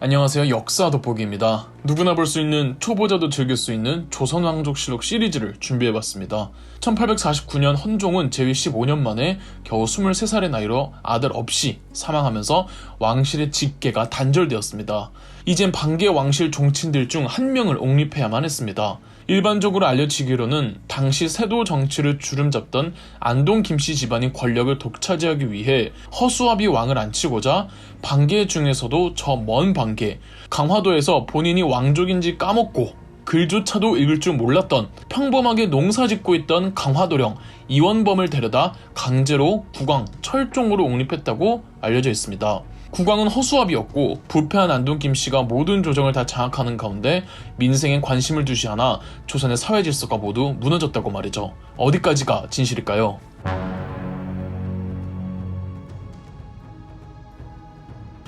안녕하세요. 역사 돋보기입니다. 누구나 볼 수 있는, 초보자도 즐길 수 있는 조선왕족실록 시리즈를 준비해봤습니다. 1849년 헌종은 재위 15년 만에 겨우 23살의 나이로 아들 없이 사망하면서 왕실의 직계가 단절되었습니다. 이젠 반개 왕실 종친들 중 한 명을 옹립해야만 했습니다. 일반적으로 알려지기로는 당시 세도 정치를 주름잡던 안동 김씨 집안이 권력을 독차지하기 위해 허수아비 왕을 앉히고자 반개 중에서도 저 먼 반개, 강화도에서 본인이 왕족인지 까먹고 글조차도 읽을 줄 몰랐던, 평범하게 농사 짓고 있던 강화도령 이원범을 데려다 강제로 국왕 철종으로 옹립했다고 알려져 있습니다. 국왕은 허수아비였고 부패한 안동 김씨가 모든 조정을 다 장악하는 가운데 민생에 관심을 두지 않아 조선의 사회 질서가 모두 무너졌다고 말이죠. 어디까지가 진실일까요?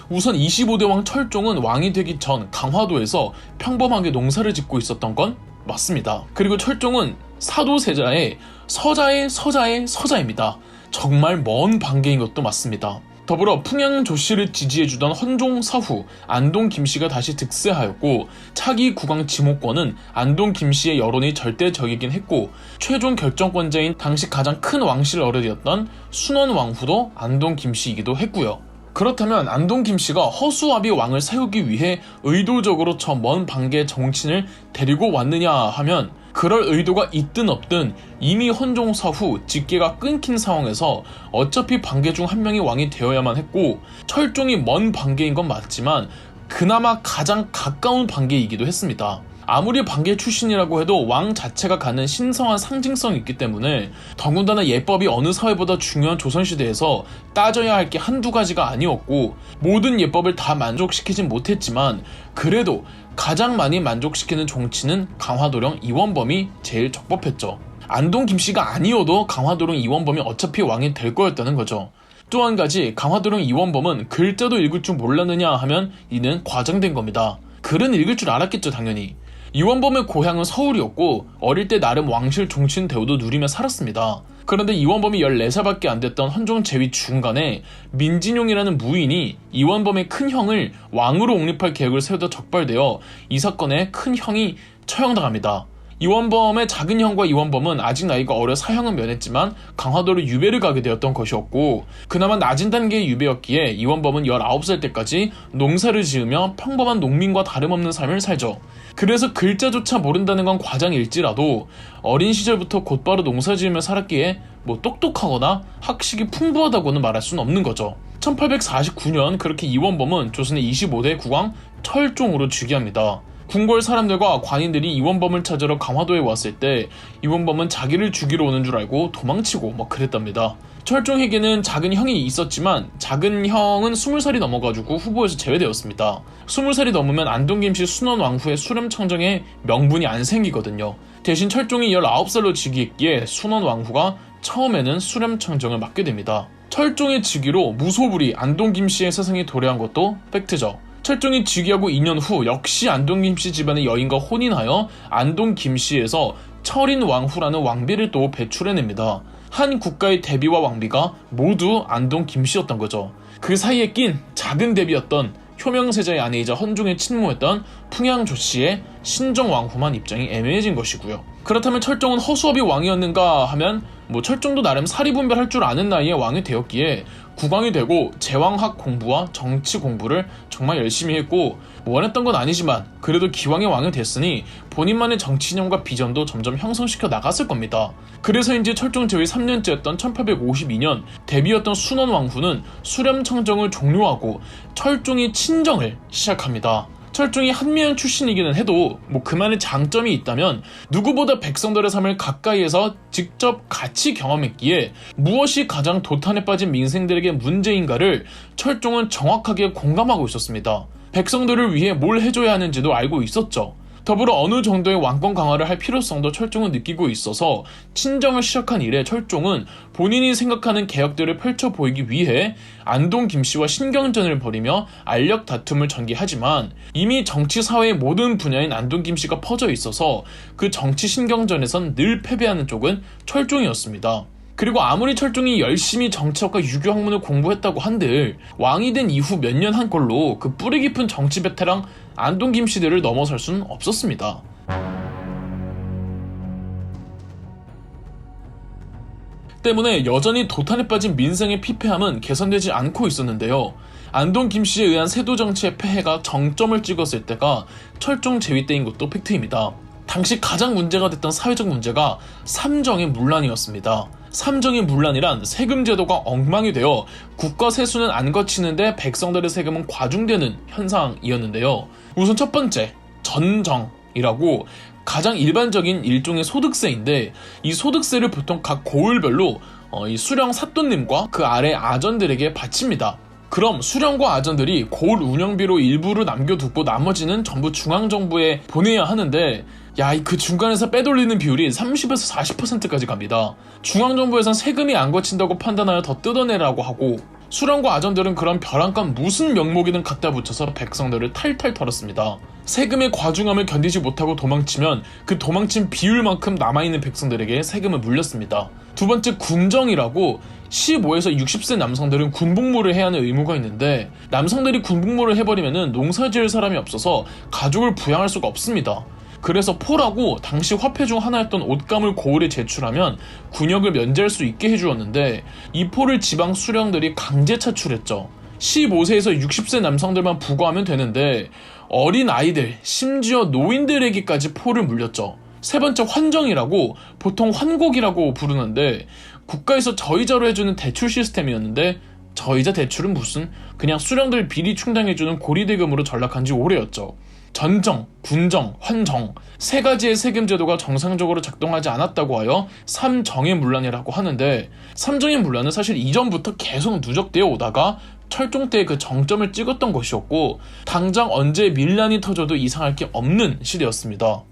우선 25대 왕 철종은 왕이 되기 전 강화도에서 평범하게 농사를 짓고 있었던 건 맞습니다. 그리고 철종은 사도세자의 서자의 서자입니다. 정말 먼 반개인 것도 맞습니다. 더불어 풍양 조씨를 지지해주던 헌종 사후 안동 김씨가 다시 득세하였고, 차기 국왕 지목권은 안동 김씨의 여론이 절대적이긴 했고, 최종 결정권자인 당시 가장 큰 왕실 어른이었던 순원 왕후도 안동 김씨이기도 했고요. 그렇다면 안동 김씨가 허수아비 왕을 세우기 위해 의도적으로 저 먼 반개 정친을 데리고 왔느냐 하면, 그럴 의도가 있든 없든 이미 헌종 사후 직계가 끊긴 상황에서 어차피 반개 중 한 명이 왕이 되어야만 했고, 철종이 먼 반개인 건 맞지만 그나마 가장 가까운 반개이기도 했습니다. 아무리 반개 출신이라고 해도 왕 자체가 갖는 신성한 상징성이 있기 때문에, 더군다나 예법이 어느 사회보다 중요한 조선시대에서 따져야 할 게 한두 가지가 아니었고, 모든 예법을 다 만족시키진 못했지만 그래도 가장 많이 만족시키는 종치는 강화도령 이원범이 제일 적법했죠. 안동 김씨가 아니어도 강화도령 이원범이 어차피 왕이 될 거였다는 거죠. 또 한 가지, 강화도령 이원범은 글자도 읽을 줄 몰랐느냐 하면 이는 과장된 겁니다. 글은 읽을 줄 알았겠죠, 당연히. 이원범의 고향은 서울이었고 어릴 때 나름 왕실 종친 대우도 누리며 살았습니다. 그런데 이원범이 14살밖에 안 됐던 헌종 재위 중간에 민진용이라는 무인이 이원범의 큰형을 왕으로 옹립할 계획을 세우다 적발되어 이 사건에 큰형이 처형당합니다. 이원범의 작은 형과 이원범은 아직 나이가 어려 사형은 면했지만 강화도로 유배를 가게 되었던 것이었고, 그나마 낮은 단계의 유배였기에 이원범은 19살 때까지 농사를 지으며 평범한 농민과 다름없는 삶을 살죠. 그래서 글자조차 모른다는 건 과장일지라도 어린 시절부터 곧바로 농사 지으며 살았기에 똑똑하거나 학식이 풍부하다고는 말할 수는 없는 거죠. 1849년 그렇게 이원범은 조선의 25대 국왕 철종으로 즉위합니다. 궁궐 사람들과 관인들이 이원범을 찾으러 강화도에 왔을 때 이원범은 자기를 죽이러 오는 줄 알고 도망치고 그랬답니다. 철종에게는 작은 형이 있었지만 작은 형은 20살이 넘어가지고 후보에서 제외되었습니다. 20살이 넘으면 안동 김씨 순원 왕후의 수렴청정에 명분이 안 생기거든요. 대신 철종이 19살로 즉위했기에 순원 왕후가 처음에는 수렴청정을 맡게 됩니다. 철종의 즉위로 무소불위 안동 김씨의 세상이 도래한 것도 팩트죠. 철종이 즉위하고 2년 후 역시 안동 김씨 집안의 여인과 혼인하여 안동 김씨에서 철인 왕후라는 왕비를 또 배출해냅니다. 한 국가의 대비와 왕비가 모두 안동 김씨였던 거죠. 그 사이에 낀 작은 대비였던 효명세자의 아내이자 헌종의 친모였던 풍양 조씨의 신정 왕후만 입장이 애매해진 것이고요. 그렇다면 철종은 허수아비 왕이었는가 하면 철종도 나름 사리분별할 줄 아는 나이에 왕이 되었기에 국왕이 되고 제왕학 공부와 정치 공부를 정말 열심히 했고, 원했던 건 아니지만 그래도 기왕에 왕이 됐으니 본인만의 정치념과 비전도 점점 형성시켜 나갔을 겁니다. 그래서인지 철종 재위 3년째였던 1852년 대비였던 순원 왕후는 수렴청정을 종료하고 철종이 친정을 시작합니다. 철종이 한미양 출신이기는 해도 그만의 장점이 있다면 누구보다 백성들의 삶을 가까이에서 직접 같이 경험했기에 무엇이 가장 도탄에 빠진 민생들에게 문제인가를 철종은 정확하게 공감하고 있었습니다. 백성들을 위해 뭘 해줘야 하는지도 알고 있었죠. 더불어 어느 정도의 왕권 강화를 할 필요성도 철종은 느끼고 있어서 친정을 시작한 이래 철종은 본인이 생각하는 개혁들을 펼쳐 보이기 위해 안동 김씨와 신경전을 벌이며 알력 다툼을 전개하지만, 이미 정치 사회의 모든 분야인 안동 김씨가 퍼져 있어서 그 정치 신경전에선 늘 패배하는 쪽은 철종이었습니다. 그리고 아무리 철종이 열심히 정치학과 유교 학문을 공부했다고 한들 왕이 된 이후 몇 년 한 걸로 그 뿌리 깊은 정치 베테랑 안동 김씨들을 넘어설 수는 없었습니다. 때문에 여전히 도탄에 빠진 민생의 피폐함은 개선되지 않고 있었는데요. 안동 김씨에 의한 세도 정치의 폐해가 정점을 찍었을 때가 철종 재위 때인 것도 팩트입니다. 당시 가장 문제가 됐던 사회적 문제가 삼정의 문란이었습니다. 삼정의 문란이란 세금 제도가 엉망이 되어 국가 세수는 안 거치는데 백성들의 세금은 과중되는 현상이었는데요. 우선 첫 번째, 전정이라고 가장 일반적인 일종의 소득세인데 이 소득세를 보통 각 고을별로 이 수령 사돈님과 그 아래 아전들에게 바칩니다. 그럼 수령과 아전들이 고을 운영비로 일부를 남겨두고 나머지는 전부 중앙정부에 보내야 하는데 그 중간에서 빼돌리는 비율이 30에서 40%까지 갑니다. 중앙정부에선 세금이 안 거친다고 판단하여 더 뜯어내라고 하고 수령과 아전들은 그런 벼랑간 무슨 명목이든 갖다 붙여서 백성들을 탈탈 털었습니다. 세금의 과중함을 견디지 못하고 도망치면 그 도망친 비율만큼 남아있는 백성들에게 세금을 물렸습니다. 두 번째, 군정이라고 15에서 60세 남성들은 군복무를 해야 하는 의무가 있는데 남성들이 군복무를 해버리면 농사 지을 사람이 없어서 가족을 부양할 수가 없습니다. 그래서 포라고 당시 화폐 중 하나였던 옷감을 고을에 제출하면 군역을 면제할 수 있게 해주었는데 이 포를 지방 수령들이 강제 차출했죠. 15세에서 60세 남성들만 부과하면 되는데 어린 아이들, 심지어 노인들에게까지 포를 물렸죠. 세 번째, 환정이라고 보통 환곡이라고 부르는데 국가에서 저이자로 해주는 대출 시스템이었는데 저이자 대출은 무슨 그냥 수령들 비리 충당해주는 고리대금으로 전락한 지 오래였죠. 전정, 군정, 환정 세 가지의 세금 제도가 정상적으로 작동하지 않았다고 하여 삼정의 문란이라고 하는데 삼정의 문란은 사실 이전부터 계속 누적되어 오다가 철종 때 그 정점을 찍었던 것이었고 당장 언제 밀란이 터져도 이상할 게 없는 시대였습니다.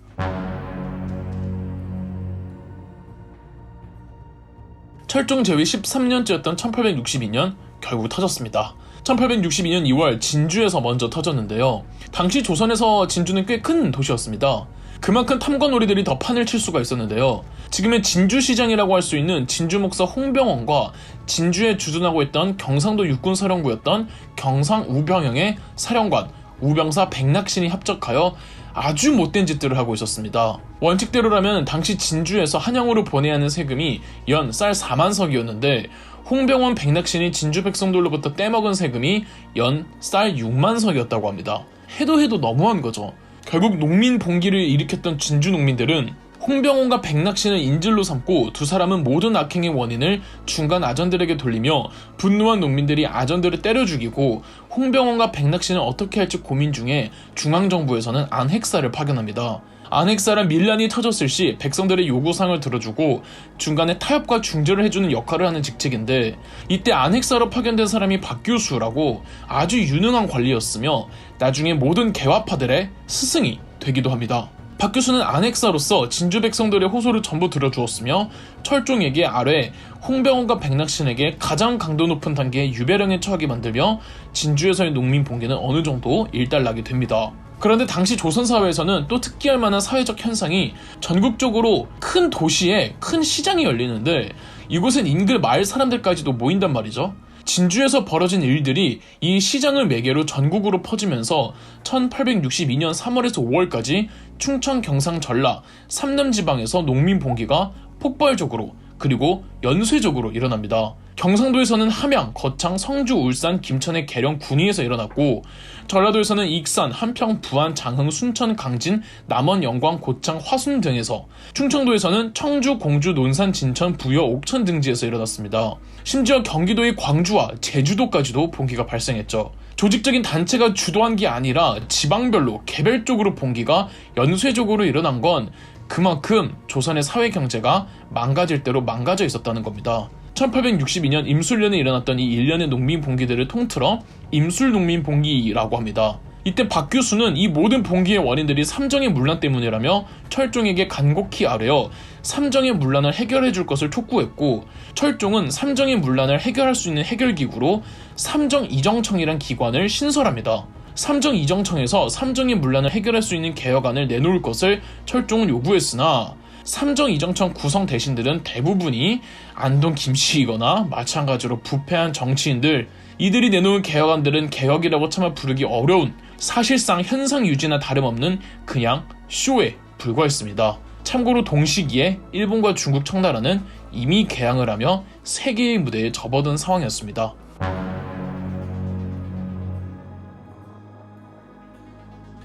철종 제위 13년째였던 1862년 결국 터졌습니다. 1862년 2월 진주에서 먼저 터졌는데요. 당시 조선에서 진주는 꽤 큰 도시였습니다. 그만큼 탐관오리들이 더 판을 칠 수가 있었는데요. 지금의 진주시장이라고 할 수 있는 진주 목사 홍병원과 진주에 주둔하고 있던 경상도 육군사령부였던 경상우병영의 사령관 우병사 백낙신이 합작하여 아주 못된 짓들을 하고 있었습니다. 원칙대로라면 당시 진주에서 한양으로 보내야 하는 세금이 연 쌀 4만석이었는데 홍병원 백낙신이 진주 백성들로부터 떼먹은 세금이 연 쌀 6만석이었다고 합니다. 해도 너무한 거죠. 결국 농민 봉기를 일으켰던 진주 농민들은 홍병원과 백낙신을 인질로 삼고 두 사람은 모든 악행의 원인을 중간 아전들에게 돌리며 분노한 농민들이 아전들을 때려 죽이고 홍병원과 백낙신을 어떻게 할지 고민 중에 중앙정부에서는 안핵사를 파견합니다. 안핵사란 밀란이 터졌을 시 백성들의 요구사항을 들어주고 중간에 타협과 중재를 해주는 역할을 하는 직책인데 이때 안핵사로 파견된 사람이 박규수라고 아주 유능한 관리였으며 나중에 모든 개화파들의 스승이 되기도 합니다. 박규수는 안핵사로서 진주 백성들의 호소를 전부 들어주었으며 철종에게 아래 홍병원과 백낙신에게 가장 강도 높은 단계의 유배령에 처하게 만들며 진주에서의 농민 봉기는 어느 정도 일단락이 됩니다. 그런데 당시 조선사회에서는 또 특기할 만한 사회적 현상이 전국적으로 큰 도시에 큰 시장이 열리는데 이곳엔 인근 마을 사람들까지도 모인단 말이죠. 진주에서 벌어진 일들이 이 시장을 매개로 전국으로 퍼지면서 1862년 3월에서 5월까지 충청, 경상, 전라, 삼남지방에서 농민 봉기가 폭발적으로 그리고 연쇄적으로 일어납니다. 경상도에서는 함양, 거창, 성주, 울산, 김천의 계령, 군위에서 일어났고 전라도에서는 익산, 한평, 부안, 장흥, 순천, 강진, 남원, 영광, 고창, 화순 등에서 충청도에서는 청주, 공주, 논산, 진천, 부여, 옥천 등지에서 일어났습니다. 심지어 경기도의 광주와 제주도까지도 봉기가 발생했죠. 조직적인 단체가 주도한 게 아니라 지방별로 개별적으로 봉기가 연쇄적으로 일어난 건 그만큼 조선의 사회 경제가 망가질 대로 망가져 있었다는 겁니다. 1862년 임술년에 일어났던 이 일련의 농민 봉기들을 통틀어 임술농민 봉기라고 합니다. 이때 박규수는 이 모든 봉기의 원인들이 삼정의 문란 때문이라며 철종에게 간곡히 아뢰어 삼정의 문란을 해결해 줄 것을 촉구했고 철종은 삼정의 문란을 해결할 수 있는 해결기구로 삼정이정청이란 기관을 신설합니다. 삼정이정청에서 삼정의 문란을 해결할 수 있는 개혁안을 내놓을 것을 철종은 요구했으나 삼정 이정청 구성 대신들은 대부분이 안동 김씨이거나 마찬가지로 부패한 정치인들, 이들이 내놓은 개혁안들은 개혁이라고 차마 부르기 어려운 사실상 현상 유지나 다름없는 그냥 쇼에 불과했습니다. 참고로 동시기에 일본과 중국 청나라는 이미 개항을 하며 세계의 무대에 접어든 상황이었습니다.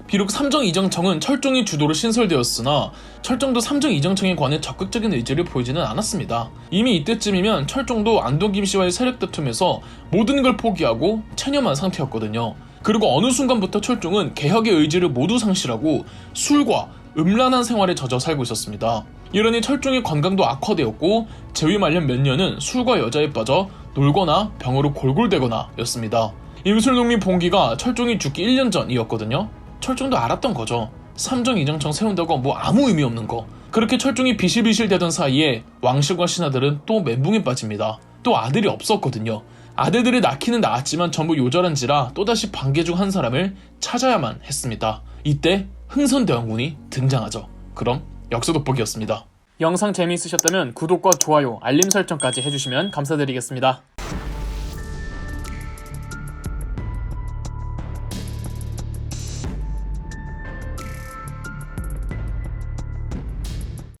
비록 삼정 이정청은 철종이 주도로 신설되었으나 철종도 삼정 이정청에 관해 적극적인 의지를 보이지는 않았습니다. 이미 이때쯤이면 철종도 안동 김씨와의 세력 다툼에서 모든 걸 포기하고 체념한 상태였거든요. 그리고 어느 순간부터 철종은 개혁의 의지를 모두 상실하고 술과 음란한 생활에 젖어 살고 있었습니다. 이러니 철종의 건강도 악화되었고 재위 말년 몇 년은 술과 여자에 빠져 놀거나 병으로 골골대거나 였습니다. 임술농민 봉기가 철종이 죽기 1년 전이었거든요. 철종도 알았던 거죠. 삼정 이정청 세운다고 뭐 아무 의미 없는 거. 그렇게 철종이 비실비실 되던 사이에 왕실과 신하들은 또 멘붕에 빠집니다. 또 아들이 없었거든요. 아들들을 낳기는 낳았지만 전부 요절한지라 또다시 반개 중 한 사람을 찾아야만 했습니다. 이때 흥선대원군이 등장하죠. 그럼 역사 돋보기였습니다. 영상 재미있으셨다면 구독과 좋아요, 알림 설정까지 해주시면 감사드리겠습니다.